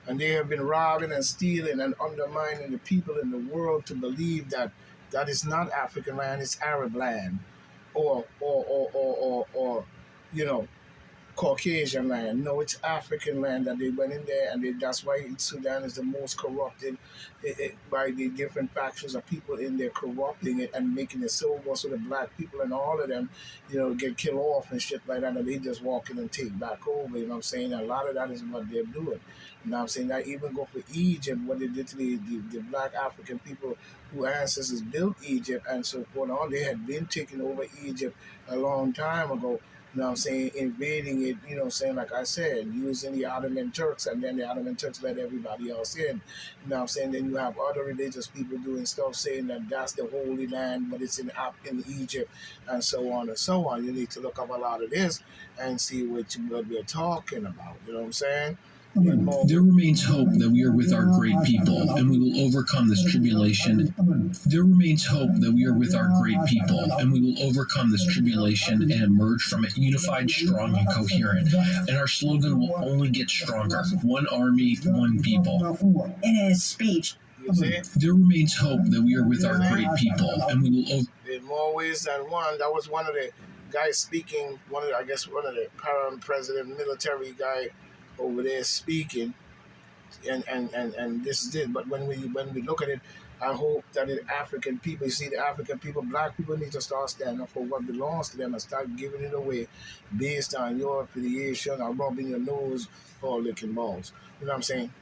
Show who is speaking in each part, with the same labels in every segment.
Speaker 1: And they have been robbing and stealing and undermining the people in the world to believe that that is not African land, it's Arab land, or you know, Caucasian land. No, it's African land that they went in there, and that's why Sudan is the most corrupted by the different factions of people in there corrupting it and making it so worse. So the black people and all of them, get killed off and shit like that, and they just walk in and take back over. You know what I'm saying? A lot of that is what they're doing. You know what I'm saying? I even go for Egypt, what they did to the black African people who ancestors built Egypt and so forth on. They had been taking over Egypt a long time ago. You know what I'm saying, invading it, like I said, using the Ottoman Turks, and then the Ottoman Turks let everybody else in. You know what I'm saying? Then you have other religious people doing stuff saying that that's the Holy Land, but it's in Egypt, and so on and so on. You need to look up a lot of this and see what we're talking about. You know what I'm saying?
Speaker 2: There remains hope that we are with our great people and we will overcome this tribulation. There remains hope that we are with our great people and we will overcome this tribulation and emerge from it unified, strong, and coherent. And our slogan will only get stronger. One army, one people.
Speaker 3: In his speech,
Speaker 2: there remains hope that we are with our great people and we will
Speaker 1: in more ways than one. That was one of the guys speaking, one of the president military guy over there speaking, and this is it. But when we look at it, I hope that the African people, the African people, black people need to start standing up for what belongs to them and start giving it away based on your affiliation or rubbing your nose or licking balls. You know what I'm saying?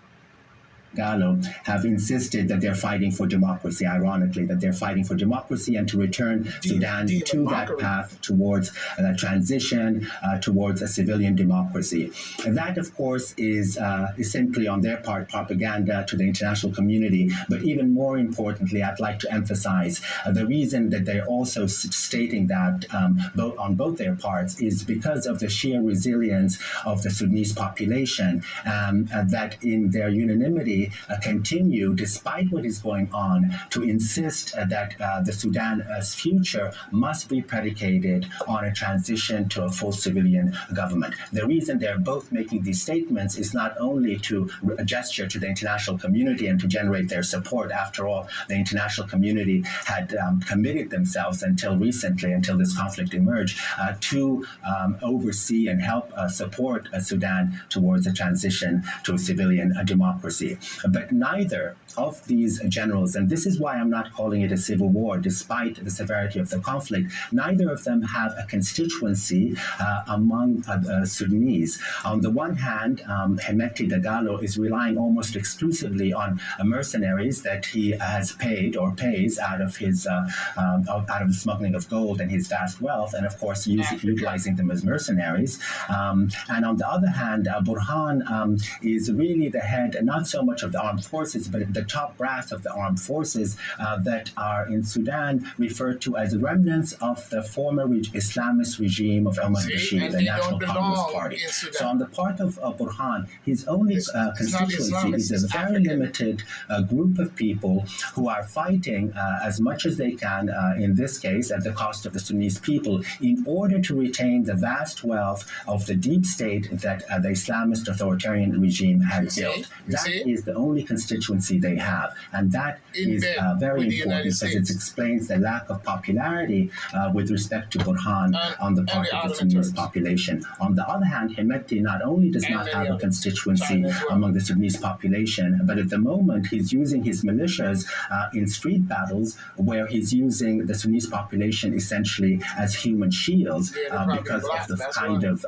Speaker 3: Gallo have insisted that they're fighting for democracy, ironically, that they're fighting for democracy and to return Sudan to that path towards transition, towards a civilian democracy. And that, of course, is simply on their part propaganda to the international community. But even more importantly, I'd like to emphasize the reason that they're also stating that on both their parts is because of the sheer resilience of the Sudanese population, that in their unanimity continue, despite what is going on, to insist that the Sudan's future must be predicated on a transition to a full civilian government. The reason they're both making these statements is not only to gesture to the international community and to generate their support. After all, the international community had committed themselves until recently, until this conflict emerged, to oversee and help support Sudan towards a transition to a civilian democracy. But neither of these generals, and this is why I'm not calling it a civil war, despite the severity of the conflict, neither of them have a constituency among Sudanese. On the one hand, Hemeti Dagalo is relying almost exclusively on mercenaries that he has paid or pays out of his out of the smuggling of gold and his vast wealth, and of course utilizing them as mercenaries. And on the other hand, Burhan is really the head, not so much of the armed forces, but the top brass of the armed forces that are in Sudan referred to as remnants of the former Islamist regime of Omar Bashir, the National Congress Party. So on the part of Burhan, his only constituency is a very limited group of people who are fighting as much as they can, in this case, at the cost of the Sudanese people, in order to retain the vast wealth of the deep state that the Islamist authoritarian regime had built. That is the only constituency they have, and that is very important because it explains the lack of popularity with respect to Burhan on the part of the Sudanese population. On the other hand, Hemeti not only does not have a constituency among the Sudanese population, but at the moment he's using his militias in street battles where he's using the Sudanese population essentially as human shields because of the kind of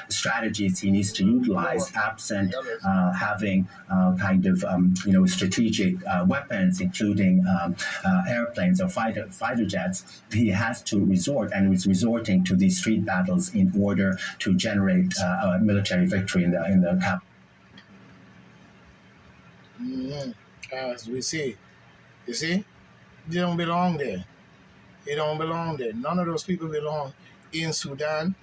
Speaker 3: strategies he needs to utilize, absent having kind of strategic weapons, including airplanes or fighter jets. He has to resort and is resorting to these street battles in order to generate a military victory in the capital.
Speaker 1: As we see, you see, they don't belong there. They don't belong there. None of those people belong in Sudan,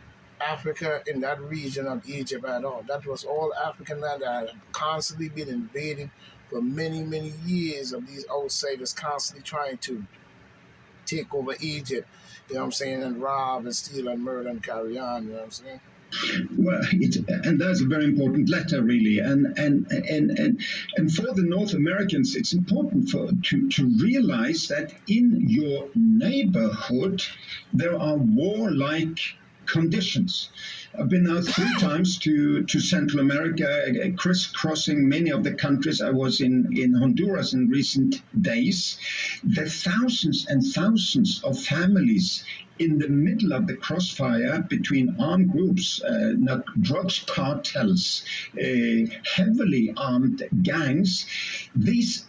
Speaker 1: Africa, in that region of Egypt at all. That was all African land that had constantly been invaded for many, many years of these outsiders constantly trying to take over Egypt, you know what I'm saying, and rob and steal and murder and carry on, you know what I'm saying?
Speaker 4: Well, and that's a very important letter, really. And for the North Americans, it's important to realize that in your neighborhood there are warlike conditions. I've been now 3 times to Central America, crisscrossing many of the countries. I was in Honduras in recent days. There are thousands and thousands of families in the middle of the crossfire between armed groups, drugs cartels, heavily armed gangs. These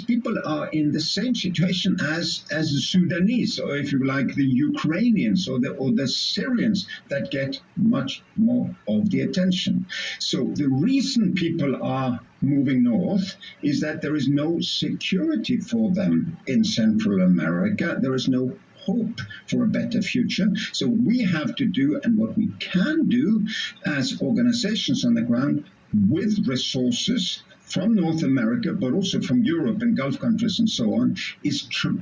Speaker 4: people are in the same situation as the Sudanese, or if you like, the Ukrainians or the Syrians that get much more of the attention. So the reason people are moving north is that there is no security for them in Central America. There is no hope for a better future. So we have to do, and what we can do as organizations on the ground with resources from North America, but also from Europe and Gulf countries and so on, is to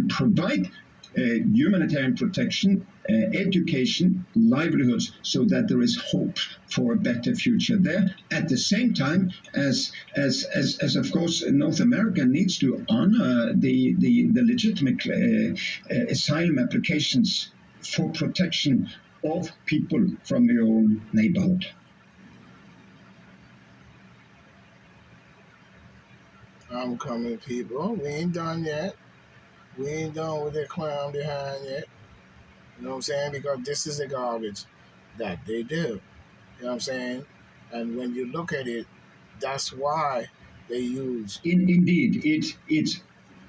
Speaker 4: provide humanitarian protection, education, livelihoods, so that there is hope for a better future there. At the same time, as of course North America needs to honor the legitimate asylum applications for protection of people from your own neighborhood.
Speaker 1: I'm coming, people. We ain't done yet. We ain't done with the clown behind yet. You know what I'm saying? Because this is the garbage that they do. You know what I'm saying? And when you look at it, that's why they use.
Speaker 4: Indeed, it's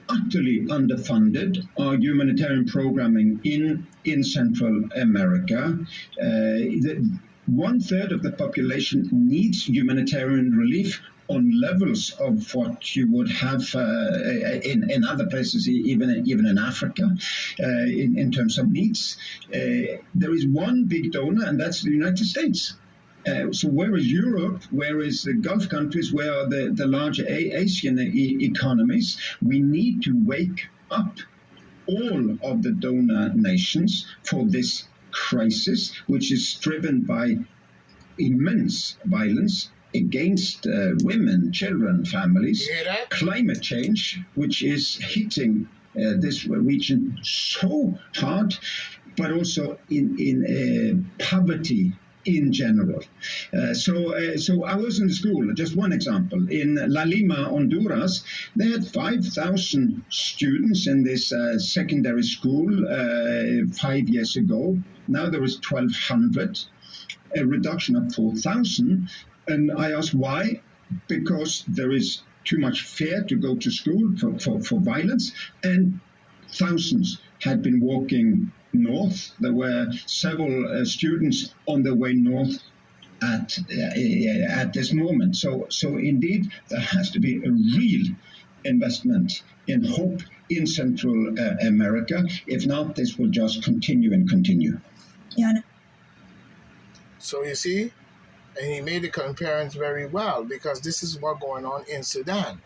Speaker 4: utterly underfunded, our humanitarian programming in Central America. 1/3 of the population needs humanitarian relief on levels of what you would have in other places, even in Africa, in terms of needs. There is one big donor, and that's the United States. So where is Europe? Where is the Gulf countries? Where are the larger Asian economies? We need to wake up all of the donor nations for this crisis, which is driven by immense violence against women, children, families, climate change, which is hitting this region so hard, but also in poverty in general. So I was in school, just one example. In La Lima, Honduras, they had 5,000 students in this secondary school 5 years ago. Now there is 1,200, a reduction of 4,000. And I asked why? Because there is too much fear to go to school for violence, and thousands had been walking north. There were several students on their way north at this moment. So indeed, there has to be a real investment in hope in Central America. If not, this will just continue and continue.
Speaker 5: Yeah.
Speaker 1: So you see, and he made the comparison very well, because this is what's going on in Sudan.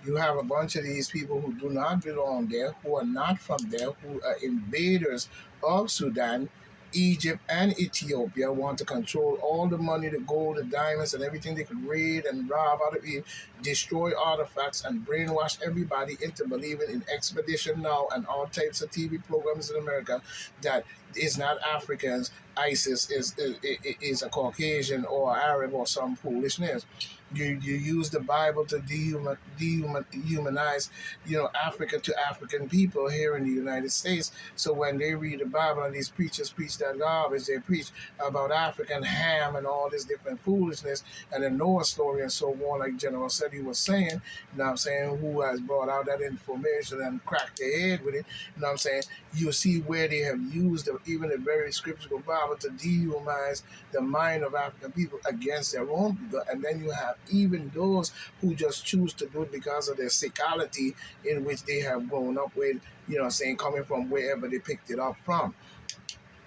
Speaker 1: You have a bunch of these people who do not belong there, who are not from there, who are invaders of Sudan. Egypt and Ethiopia want to control all the money, the gold, the diamonds, and everything they could raid and rob out of it, destroy artifacts, and brainwash everybody into believing in Expedition Now and all types of TV programs in America that is not Africans. ISIS is a Caucasian or Arab or some foolishness. You use the Bible to dehumanize, Africa to African people here in the United States. So when they read the Bible and these preachers preach that garbage, they preach about African ham and all this different foolishness and the Noah story and so on, like General said he was saying, you know what I'm saying, who has brought out that information and cracked their head with it, you know what I'm saying. You see where they have used even the very scriptural Bible to dehumanize the mind of African people against their own people. And then you have even those who just choose to do it because of their sickology in which they have grown up with, coming from wherever they picked it up from.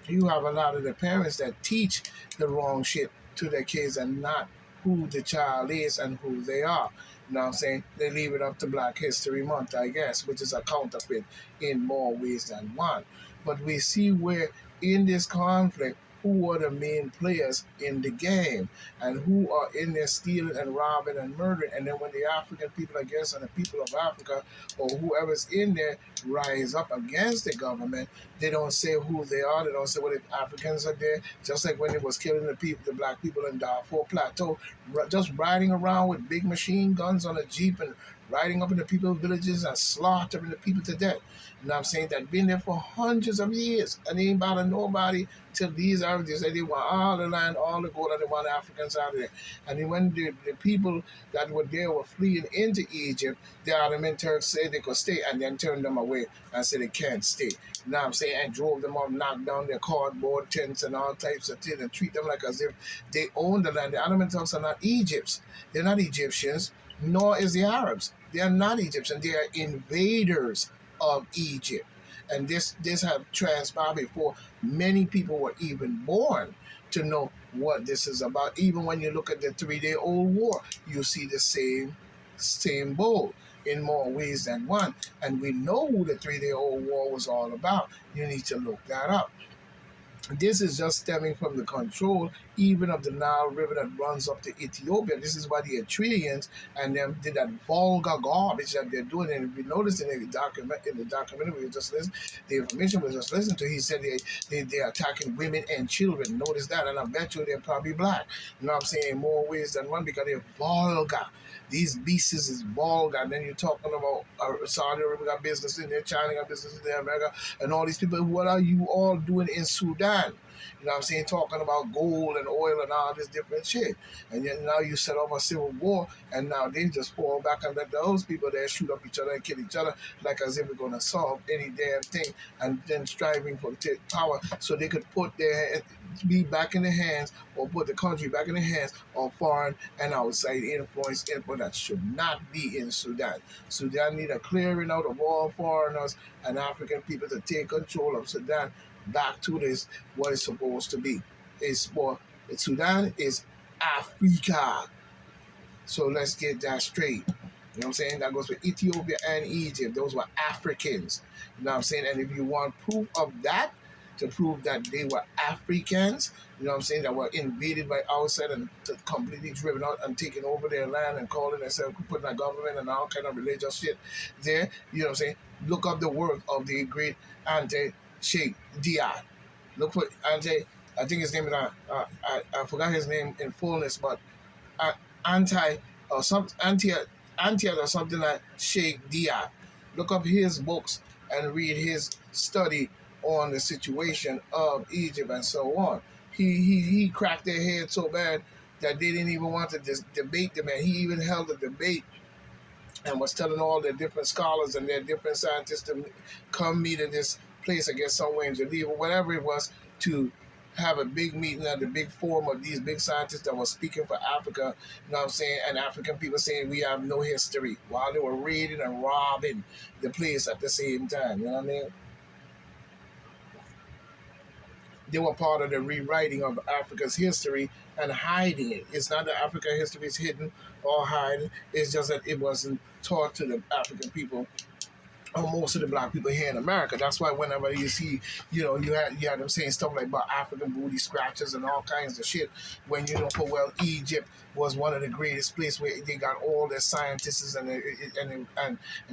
Speaker 1: You have a lot of the parents that teach the wrong shit to their kids and not who the child is and who they are. You know what I'm saying? They leave it up to Black History Month, I guess, which is a counterfeit in more ways than one. But we see where in this conflict, who are the main players in the game and who are in there stealing and robbing and murdering. And then when the African people, I guess, and the people of Africa or whoever's in there rise up against the government, they don't say who they are. They don't say what if Africans are there. Just like when it was killing the people, the black people in Darfur Plateau, just riding around with big machine guns on a jeep and riding up in the people's villages and slaughtering the people to death. You know what I'm saying? That been there for hundreds of years and they ain't bother nobody till these Arabs say they want all the land, all the gold, and they want the Africans out of there. And then when the people that were there were fleeing into Egypt, the Ottoman Turks said they could stay and then turned them away and said they can't stay. You know what I'm saying? And drove them up, knocked down their cardboard tents and all types of things and treat them like as if they own the land. The Ottoman Turks are not Egypts. They're not Egyptians, nor is the Arabs. They are not Egyptians. They are invaders of Egypt. And this have transpired before many people were even born to know what this is about. Even when you look at the 3-day-old war, you see the same bowl in more ways than one. And we know who the 3-day-old war was all about. You need to look that up. This is just stemming from the control even of the Nile River that runs up to Ethiopia. This is why the Eritreans and them did that vulgar garbage that they're doing. And if you notice in the documentary we just listened, the information we just listened to, he said they're attacking women and children. Notice that, and I bet you they're probably black. You know what I'm saying? In more ways than one because they're vulgar. These beasts is vulgar. And then you're talking about Saudi Arabia got business in there, China got business in there, America, and all these people. What are you all doing in Sudan? You know what I'm saying? Talking about gold and oil and all this different shit. And then now you set off a civil war, and now they just fall back and let those people there shoot up each other and kill each other like as if we're going to solve any damn thing, and then striving for power so they could put be back in the hands or put the country back in the hands of foreign and outside influence that should not be in Sudan. Sudan need a clearing out of all foreigners and African people to take control of Sudan back to this what it's supposed to be. Sudan is Africa. So let's get that straight. You know what I'm saying? That goes for Ethiopia and Egypt. Those were Africans. You know what I'm saying? And if you want proof of that, to prove that they were Africans, you know what I'm saying, that were invaded by outside and completely driven out and taking over their land and calling themselves, putting a government and all kind of religious shit there, you know what I'm saying? Look up the work of the great Sheikh Diat. Look for I think his name is, I forgot his name in fullness, but Anti or something like Sheikh Diat. Look up his books and read his study on the situation of Egypt and so on. He cracked their head so bad that they didn't even want to debate the man. He even held a debate and was telling all the different scholars and their different scientists to come meet in this place, I guess somewhere in Geneva, whatever it was, to have a big meeting at the big forum of these big scientists that were speaking for Africa, you know what I'm saying, and African people saying we have no history while they were raiding and robbing the place at the same time, you know what I mean? They were part of the rewriting of Africa's history and hiding it. It's not that African history is hidden or hidden. It's just that it wasn't taught to the African people or most of the black people here in America. That's why whenever you see, you had them saying stuff like about African booty scratchers and all kinds of shit, when you know for well Egypt was one of the greatest places where they got all their scientists and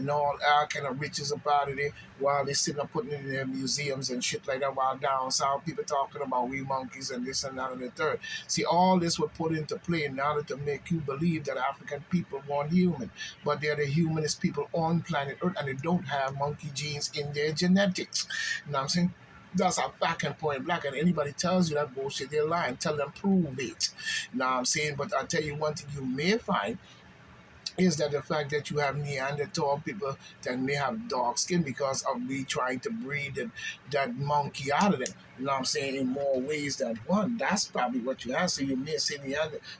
Speaker 1: all kind of riches about it, while they sitting up putting it in their museums and shit like that, while down south people talking about we monkeys and this and that and the third. See, all this was put into play in order to make you believe that African people weren't human, but they're the humanest people on planet Earth, and they don't have monkey genes in their genetics. You know what I'm saying? That's a fact and point blank, and anybody tells you that bullshit, they're lying. Tell them prove it. You know what I'm saying? But I'll tell you one thing you may find is that the fact that you have Neanderthal people that may have dark skin because of me trying to breed that monkey out of them. You know what I'm saying? In more ways than one. That's probably what you have. So you may say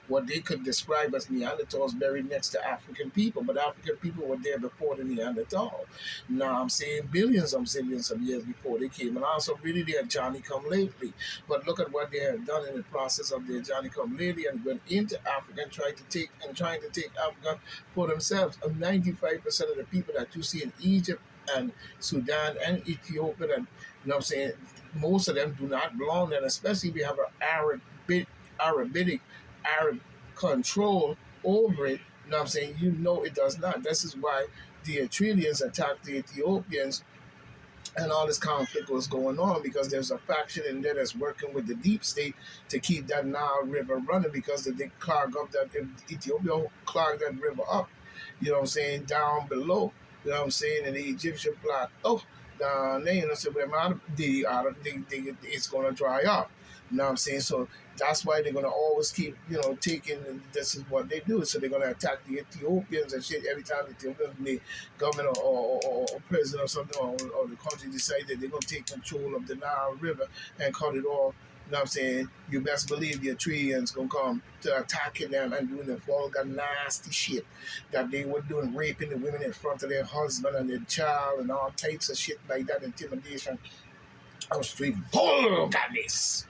Speaker 1: what they could describe as Neanderthals buried next to African people, but African people were there before the Neanderthal. You know what I'm saying? Billions of zillions of years before they came. And also really they're Johnny come lately. But look at what they have done in the process of their Johnny come lately and went into Africa and trying to take Africa for themselves. 95% of the people that you see in Egypt and Sudan and Ethiopia, and you know what I'm saying, most of them do not belong there, especially if you have an Arab control over it. You know what I'm saying? You know it does not. This is why the Eritreans attacked the Ethiopians and all this conflict was going on, because there's a faction in there that's working with the deep state to keep that Nile River running, because if they clog up that, if Ethiopia clog that river up, you know what I'm saying, down below, you know what I'm saying, and the Egyptian plot, oh, down there, you know, so it's going to dry up. You know what I'm saying? So that's why they're going to always keep, you know, taking, this is what they do. So they're going to attack the Ethiopians and shit every time the Ethiopian government or president or something, or the country decide that they're going to take control of the Nile River and cut it off. You know what I'm saying? You best believe the Eritreans going to come to attacking them and doing the vulgar, nasty shit that they were doing, raping the women in front of their husband and their child and all types of shit like that, intimidation of street vulgarness.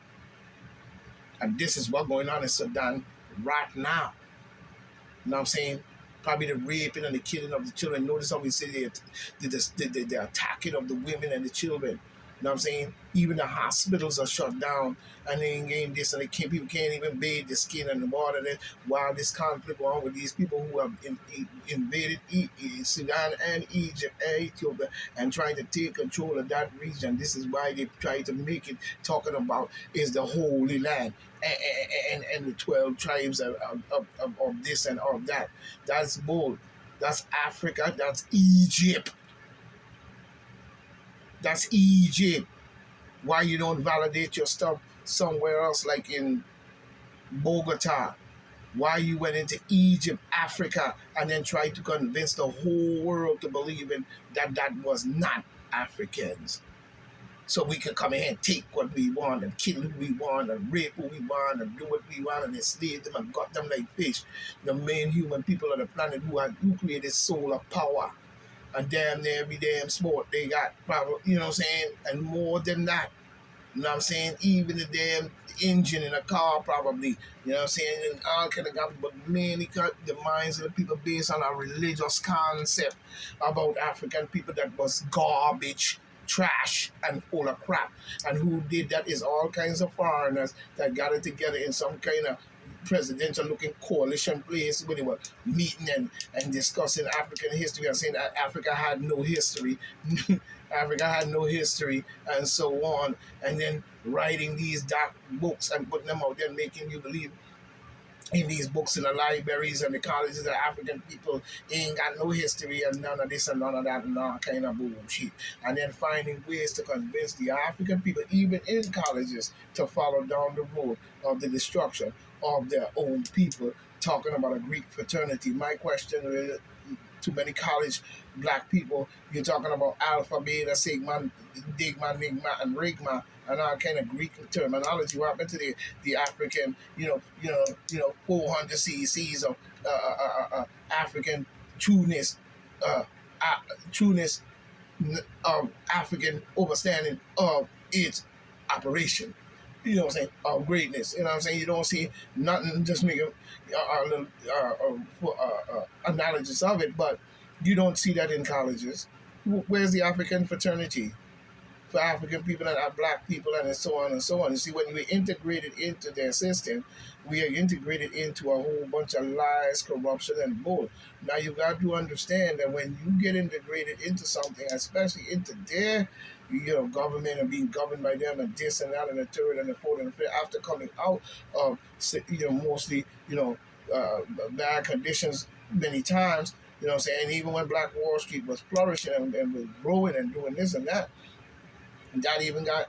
Speaker 1: And this is what's going on in Sudan right now. You know what I'm saying? Probably the raping and the killing of the children. Notice how we say the attacking of the women and the children. You know what I'm saying? Even the hospitals are shut down, and they ain't getting this, and people can't even bathe the skin and the water. Then while this conflict going on with these people who have invaded Sudan and Egypt and Ethiopia and trying to take control of that region, this is why they try to make it talking about is the Holy Land and the 12 tribes of this and of that. That's bull. That's Africa. That's Egypt. That's Egypt. Why you don't validate your stuff somewhere else, like in Bogota? Why you went into Egypt, Africa, and then tried to convince the whole world to believe in that was not Africans? So we can come in here and take what we want and kill who we want and rape who we want and do what we want and enslave them and gut them like fish. The main human people on the planet who created solar power. And damn near every damn sport they got, probably, you know what I'm saying? And more than that, you know what I'm saying? Even the damn engine in a car, probably, you know what I'm saying? And all kind of got, but mainly got the minds of the people based on a religious concept about African people that was garbage, trash, and full of crap. And who did that is all kinds of foreigners that got it together in some kind of presidential looking coalition place where they were meeting and discussing African history and saying that Africa had no history. Africa had no history and so on, and then writing these dark books and putting them out there, making you believe in these books in the libraries and the colleges that African people ain't got no history and none of this and none of that and all kind of bullshit. And then finding ways to convince the African people, even in colleges, to follow down the road of the destruction of their own people, talking about a Greek fraternity. My question is, too many college black people, you're talking about alpha, beta, sigma, digma, nigma, and rigma, and all kind of Greek terminology. What happened to the African, 400 cc's of African trueness, trueness of African understanding of its operation? You know what I'm saying? Of greatness. You know what I'm saying? You don't see nothing, just make a little analysis of it, but you don't see that in colleges. Where's the African fraternity for African people and black people and so on and so on? You see, when we integrated into their system, we are integrated into a whole bunch of lies, corruption, and bull. Now you got to understand that when you get integrated into something, especially into their government and being governed by them and this and that and the third and the fourth and the fifth, after coming out of mostly bad conditions many times, you know what I'm saying? And even when Black Wall Street was flourishing and was growing and doing this and that even got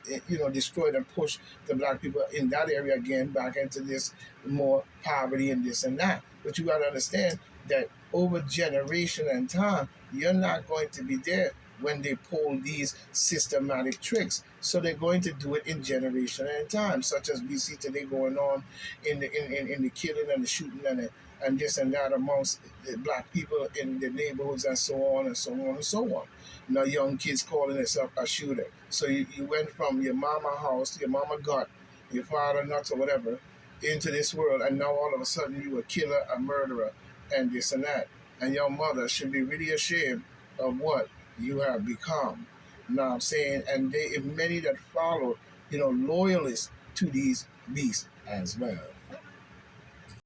Speaker 1: destroyed and pushed the black people in that area again back into this more poverty and this and that. But you got to understand that over generation and time, you're not going to be there when they pull these systematic tricks. So they're going to do it in generation and time, such as we see today going on in the killing and the shooting and this and that amongst the black people in the neighborhoods and so on and so on and so on. Now young kids calling themselves a shooter. So you went from your mama house, your mama gut, your father nuts or whatever, into this world, and now all of a sudden you a killer, a murderer, and this and that. And your mother should be really ashamed of what you have become. You know what I'm saying? And if many that follow, loyalists to these beasts as well.